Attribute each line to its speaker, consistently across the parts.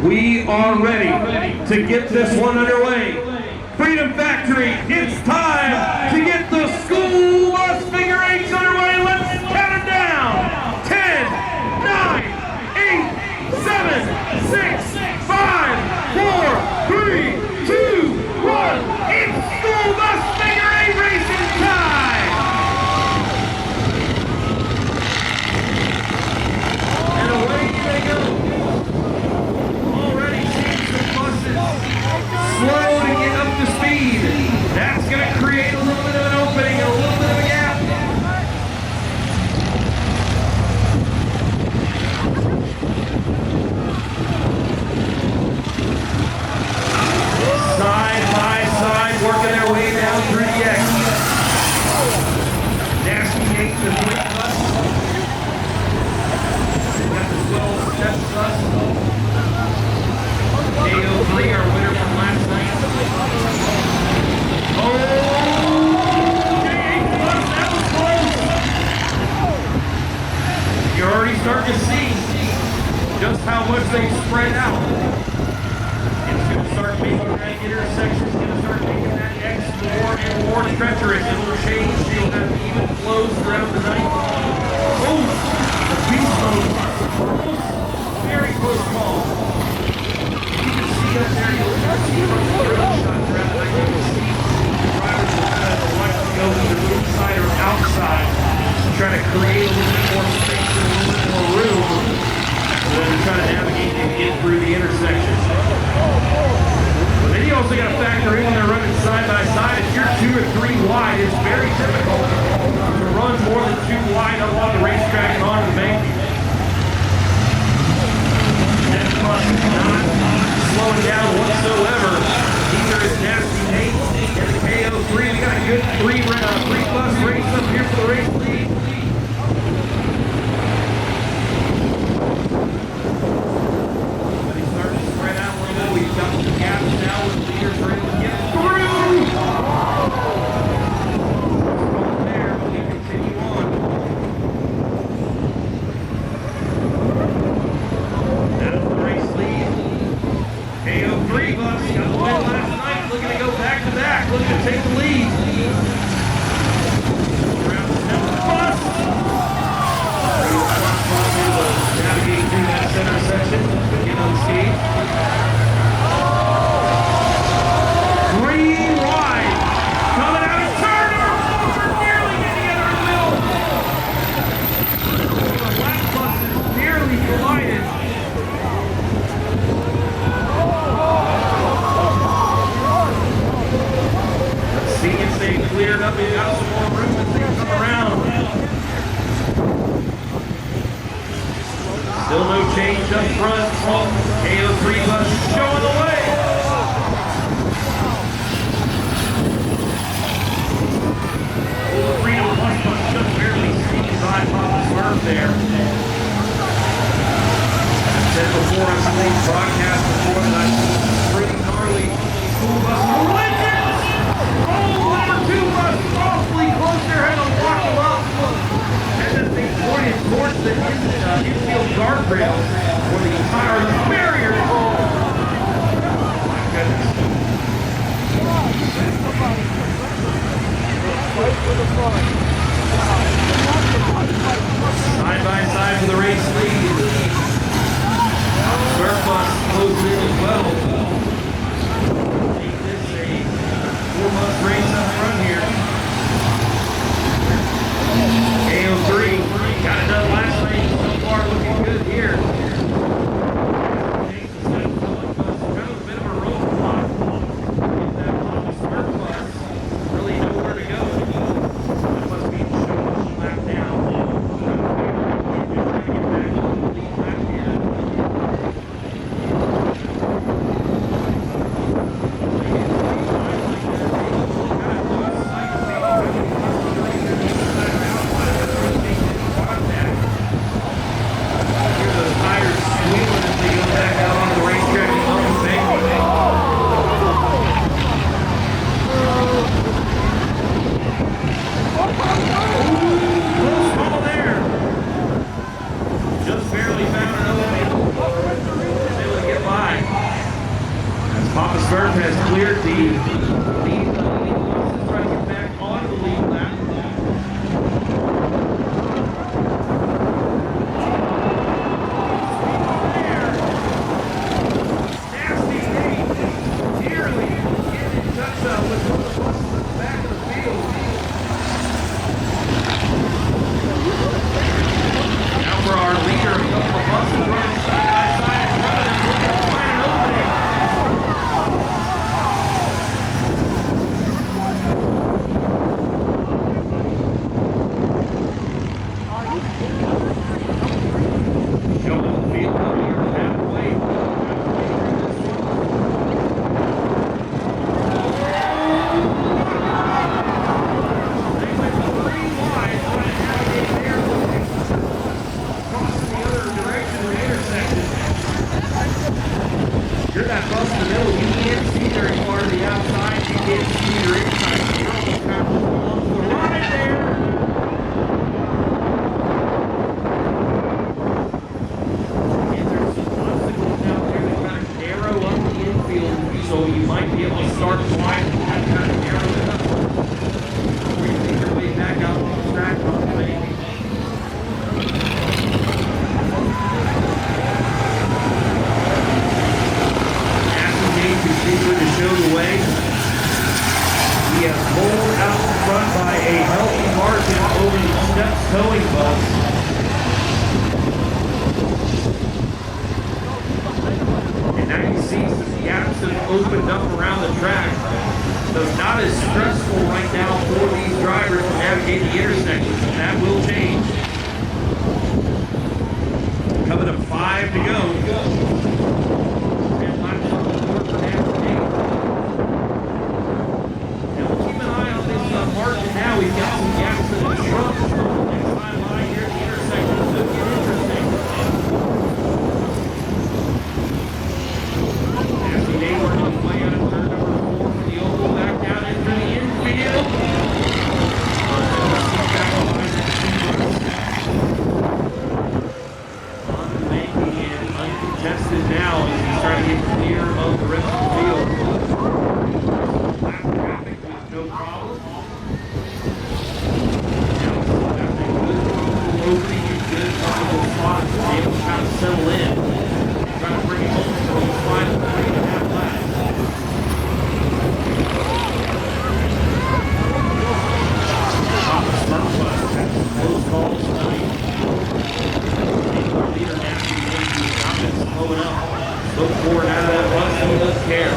Speaker 1: We are ready to get this one underway. Freedom Factory, it's time to get the school bus figure eights underway. Let's count them down. 10, 9, 8, 7, 6, 5, 4, 3, 2, 1. It's school bus figure eight racing time. And away they go. Already seeing some buses slow to get up to speed. That's going to create a little bit of an opening and a little bit of a gap. Side by side, working their way down through the X. Nasty Nate, the quick bus. They've got the 12-step bus. KO3, our winner from last night. Oh, J8 bus, that was close. You're already starting to see just how much they spread out. It's going to start making that intersection, it's going to start making that X more and more treacherous. It will change, you'll have even flows throughout the night. Oh, the beast mode, almost very close call. You can see up there, you'll see from the drill shot throughout the night, you can see the drivers will kind of elect to go either inside or outside to try to create a little bit more space and a little bit more room when they're trying to navigate and get through the intersection. But then you also got to factor in when they're running side by side. If you're 2 or 3 wide, it's very difficult to run more than 2 wide along the racetrack and onto the bank. That bus is not slowing down whatsoever. Neither is Nasty Nate and the KO3. We got a good 3-bus race up here for the race lead. We've got some gaps now with the leaders ready to get through. There, but we continue on. That's the race lead. KO3 bus got the win last night. Looking to go back to back. Looking to take the lead. Around the center of the bus. Navigate through that center section. Get unscathed. Green wide, coming out of turn, nearly getting together in the middle. The black bus is nearly collided. Let's see if they cleared up and got some more room as they come around. Still no change up front. KO3 bus showing the way. Freedom Plus bus just barely sneaks by Papa's Smurf there. I said before, I've seen broadcast before that I've seen pretty gnarly school bus collisions. Oh, number 2 bus awfully close there, had to lock them up. And then they pointed towards the infield guardrail where the entire barrier. Oh, my goodness. Side by side for the race lead. Smurf bus closes in Start has cleared the lead buses, trying to get back on the lead lap. Nasty Nate nearly getting in touch with one of the buses at the back of the field. Now for our leader, a couple of buses running side by side in front of them, looking to find an opening. Going to the field up here halfway. They went 3 wide, trying to navigate there, crossing the other direction of the intersection. You're that bus in the middle, you can't see very far to the outside, you can't see your inside. You're almost kind of along the line there. And there's some obstacles out there that kind of narrow up the infield, so you might be able to start wide and kind of narrow it up. Before you make your way back out on the track on the main. Continue to show the way. We have pulled out in front by a healthy margin over the Steps towing bus. And now you see some gaps have opened up around the track. So it's not as stressful right now for these drivers to navigate the intersections. And that will change. Coming up 5 to go. Now we've got some gaps in the front. Next time line here at the intersection, so get interesting. Nasty Nate working his way out of turn number 4 from the oval, back down into the infield. Unbanking and uncontested now as he's trying to get clear of the rest of the field. Lap traffic with no problem. Opening in good, comfortable spots to be able to kind of settle in. Trying to bring it home for these final 3.5 laps. Smart bus had some close calls tonight. Our leader Nasty Nate, who's not been slowing up. Look forward out of that bus, he doesn't care.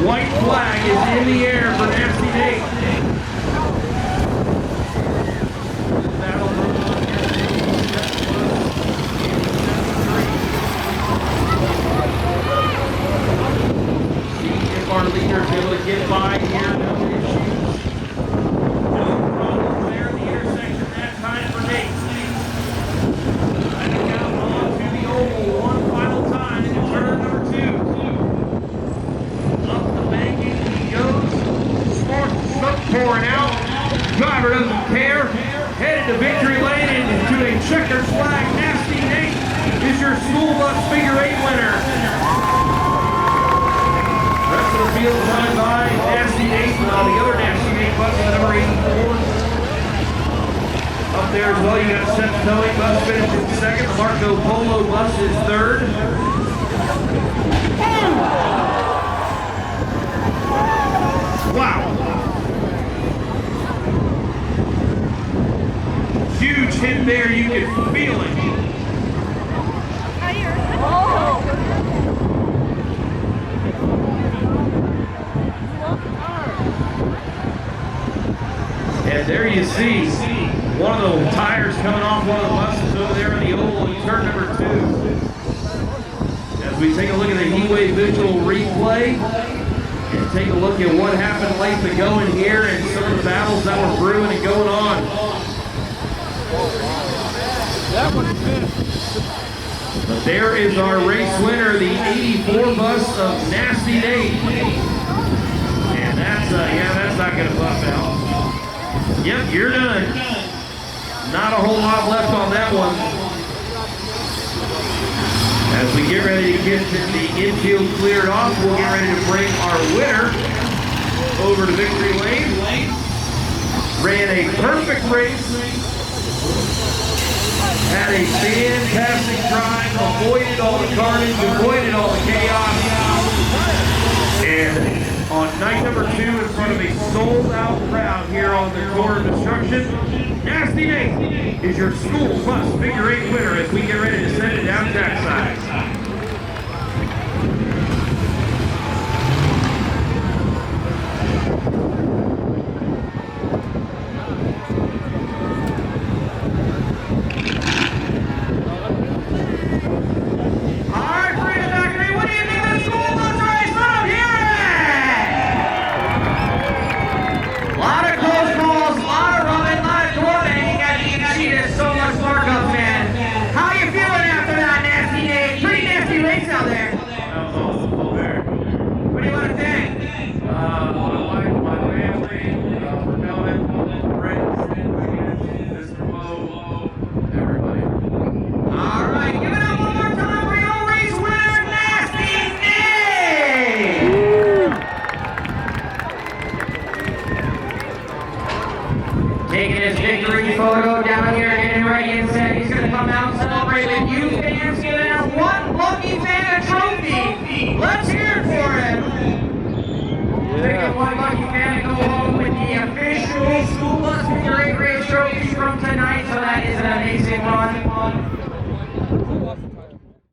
Speaker 1: White flag is in the air for Nasty Nate. See if our leader is able to get by here. No issues. No problem there in the intersection that time for Nate. Heading out onto the oval one final time into turn number 2. Up the banking he goes. field run by Nasty Nate, the other Nasty Nate bus, number 84. Up there as well, you got Seth Towing bus finishing second. The Marco Polo bus is third. Wow. Huge hit there, you can feel it. And there you see one of the tires coming off one of the buses over there in the oval in turn number 2. As we take a look at the heatwave visual replay and take a look at what happened late ago in here and some of the battles that were brewing and going on. But there is our race winner, the 84 bus of Nasty Nate. And that's not going to buff out. Yep, you're done. Not a whole lot left on that one. As we get ready to get the infield cleared off, we'll get ready to bring our winner over to victory lane. Ran a perfect race. Had a fantastic drive, avoided all the carnage, avoided all the chaos. And on night number 2 in front of a sold-out crowd here on the Tour of Destruction, Nasty Nate is your school bus figure 8 winner as we get ready to send it down trackside. Taking his victory photo down here, getting ready and set. He's going to come out and celebrate with you fans, giving out one lucky fan a trophy. Let's hear it for him. Taking one lucky fan to go home with the official school bus figure 8 race trophy from tonight. So that is an amazing run.